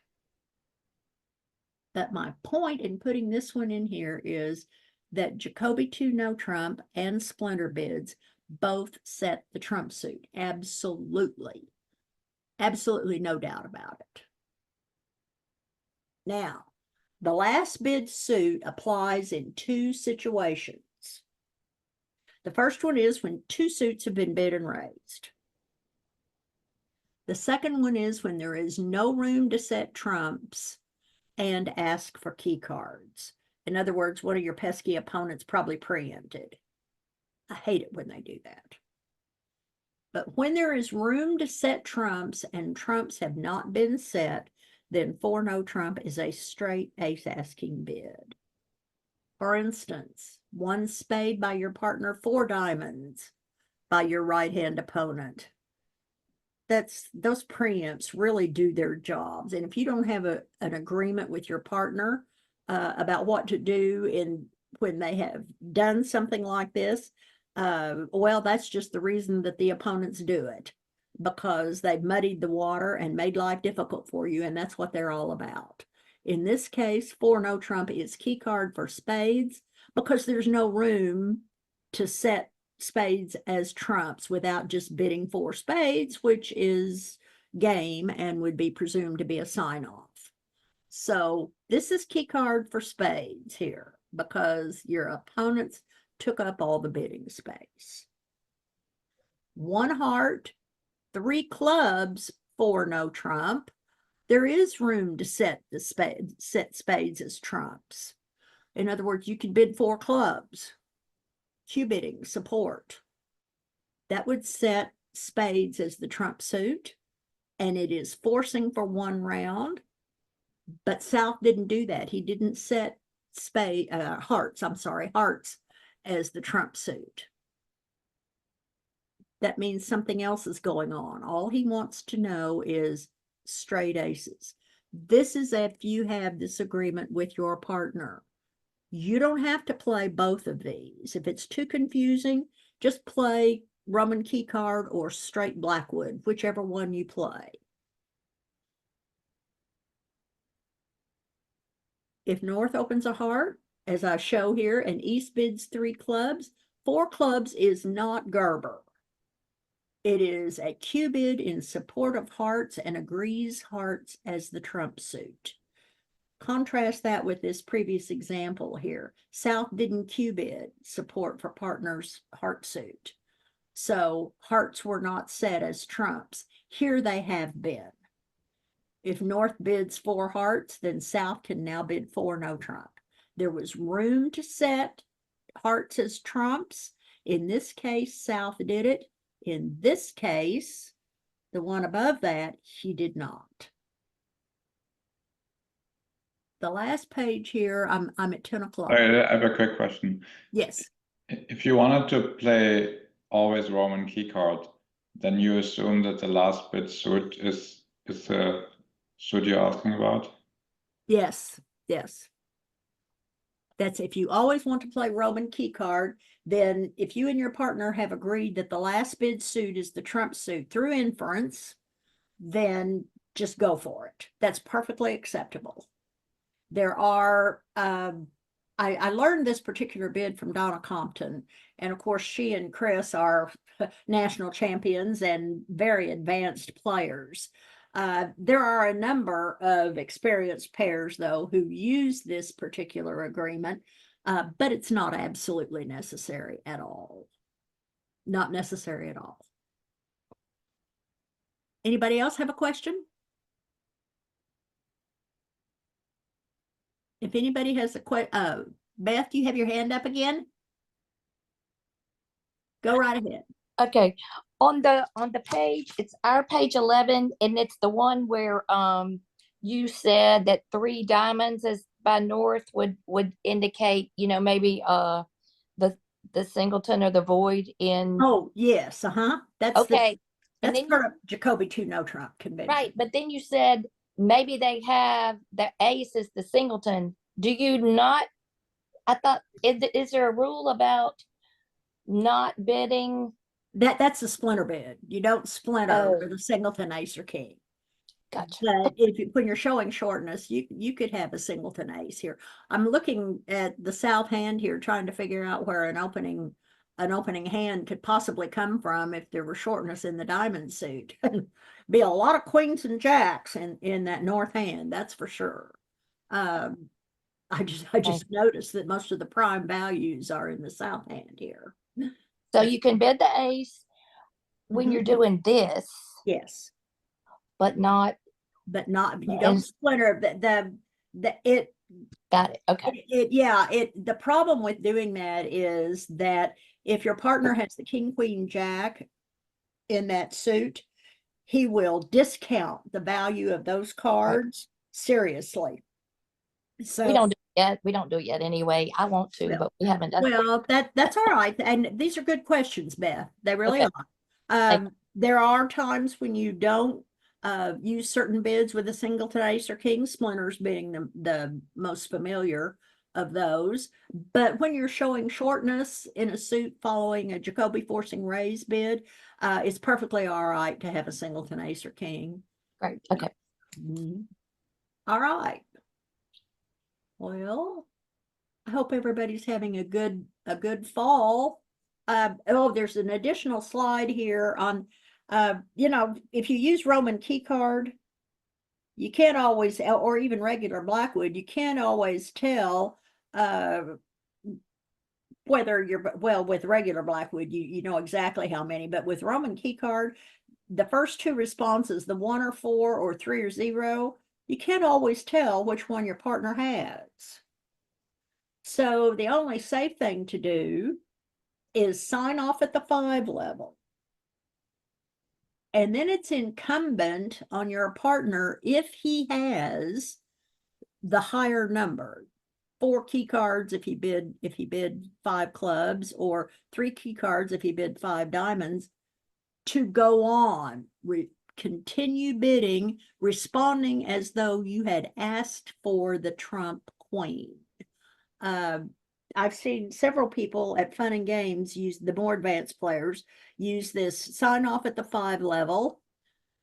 A: But my point in putting this one in here is that Jacoby 2 no trump and Splinter bids both set the trump suit. Absolutely. Absolutely no doubt about it. Now, the last bid suit applies in 2 situations. The first one is when 2 suits have been bid and raised. The second one is when there is no room to set trumps and ask for key cards. In other words, one of your pesky opponents probably preempted. I hate it when they do that. But when there is room to set trumps and trumps have not been set, then 4 no trump is a straight ace asking bid. For instance, 1 spade by your partner, 4 diamonds by your right-hand opponent. Those preempts really do their jobs. And if you don't have an agreement with your partner about what to do when they have done something like this, well, that's just the reason that the opponents do it, because they've muddied the water and made life difficult for you, and that's what they're all about. In this case, 4 no trump is key card for spades, because there's no room to set spades as trumps without just bidding 4 spades, which is game and would be presumed to be a sign-off. So this is key card for spades here, because your opponents took up all the bidding space. 1 heart, 3 clubs, 4 no trump. There is room to set spades as trumps. In other words, you could bid 4 clubs. Q bidding support. That would set spades as the trump suit, and it is forcing for 1 round. But South didn't do that. He didn't set hearts as the trump suit. That means something else is going on. All he wants to know is straight aces. This is if you have this agreement with your partner. You don't have to play both of these. If it's too confusing, just play Roman Key Card or straight Blackwood, whichever one you play. If North opens a heart, as I show here, and East bids 3 clubs, 4 clubs is not Gerber. It is a Q bid in support of hearts and agrees hearts as the trump suit. Contrast that with this previous example here. South didn't Q bid support for partner's heart suit. So hearts were not set as trumps. Here they have been. If North bids 4 hearts, then South can now bid 4 no trump. There was room to set hearts as trumps. In this case, South did it. In this case, the one above that, he did not. The last page here, I'm at 10 o'clock.
G: I have a quick question.
A: Yes.
G: If you wanted to play always Roman key card, then you assume that the last bid suit is the suit you're asking about?
A: Yes. Yes. That's if you always want to play Roman Key Card, then if you and your partner have agreed that the last bid suit is the trump suit through inference, then just go for it. That's perfectly acceptable. There are, I learned this particular bid from Donna Compton, and of course she and Chris are national champions and very advanced players. There are a number of experienced pairs, though, who use this particular agreement, but it's not absolutely necessary at all. Not necessary at all. Anybody else have a question? If anybody has a question, Beth, you have your hand up again? Go right ahead.
E: Okay, on the page, it's our page 11, and it's the one where you said that 3 diamonds is by North would indicate, you know, maybe the singleton or the void in.
A: Oh, yes, That's
E: Okay. And
A: that's
E: then
A: part of Jacoby 2 no trump convention.
E: right, but then you said maybe they have the ace is the singleton. Do you not? I thought, is there a rule about not bidding?
A: That's a splinter bid. You don't splinter
E: Oh.
A: with a singleton, ace, or king.
E: Gotcha.
A: But when you're showing shortness, you could have a singleton ace here. I'm looking at the south hand here, trying to figure out where an opening hand could possibly come from if there were shortness in the diamond suit. Be a lot of queens and jacks in that north hand, that's for sure. I just noticed that most of the prime values are in the south hand here.
E: So you can bid the ace when you're doing this,
A: Yes,
E: but not.
A: but not, you
E: And-
A: don't splinter it.
E: Got it. Okay.
A: The problem with doing that is that if your partner has the king, queen, jack, in that suit, he will discount the value of those cards seriously. So
E: We don't do it yet. We don't do it yet anyway. I want to,
A: Well,
E: but we haven't done it.
A: well, that's all right. And these are good questions, Beth. They really
E: Okay.
A: are. There are times when you don't use certain bids with a singleton, ace, or king, splinters being the most familiar of those. But when you're showing shortness in a suit following a Jacoby forcing raise bid, it's perfectly all right to have a singleton, ace, or king.
E: Great. Okay.
A: Mhm. All right. Well, I hope everybody's having a good fall. Oh, there's an additional slide here on, if you use Roman Key Card, you can't always, or even regular Blackwood, you can't always tell whether you're, well, with regular Blackwood, you know exactly how many, but with Roman Key Card, the first two responses, the 1 or 4 or 3 or 0, you can't always tell which one your partner has. So the only safe thing to do is sign off at the 5 level. And then it's incumbent on your partner, if he has the higher number, 4 key cards if he bid 5 clubs, or 3 key cards if he bid 5 diamonds, to go on, continue bidding, responding as though you had asked for the trump queen. I've seen several people at Fun and Games use, the more advanced players use this sign off at the 5 level,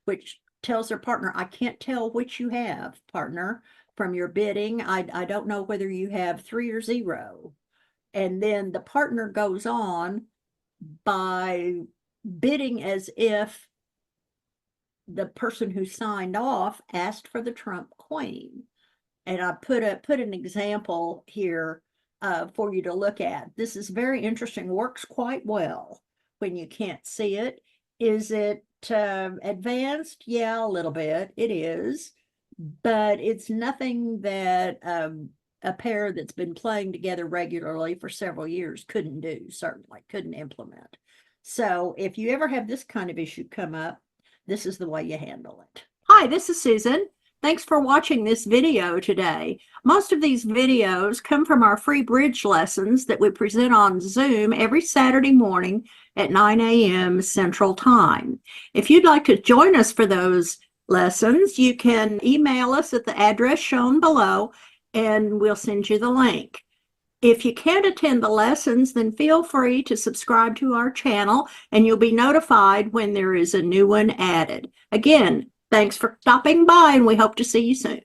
A: which tells their partner, I can't tell which you have, partner, from your bidding. I don't know whether you have 3 or 0. And then the partner goes on by bidding as if the person who signed off asked for the trump queen. And I put an example here for you to look at. This is very interesting, works quite well when you can't see it. Is it advanced? Yeah, a little bit, it is, but it's nothing that a pair that's been playing together regularly for several years couldn't do, certainly couldn't implement. So if you ever have this kind of issue come up, this is the way you handle it. Hi, this is Susan. Thanks for watching this video today. Most of these videos come from our free bridge lessons that we present on Zoom every Saturday morning at 9 a.m. Central Time. If you'd like to join us for those lessons, you can email us at the address shown below and we'll send you the link. If you can't attend the lessons, then feel free to subscribe to our channel and you'll be notified when there is a new one added. Again, thanks for stopping by and we hope to see you soon.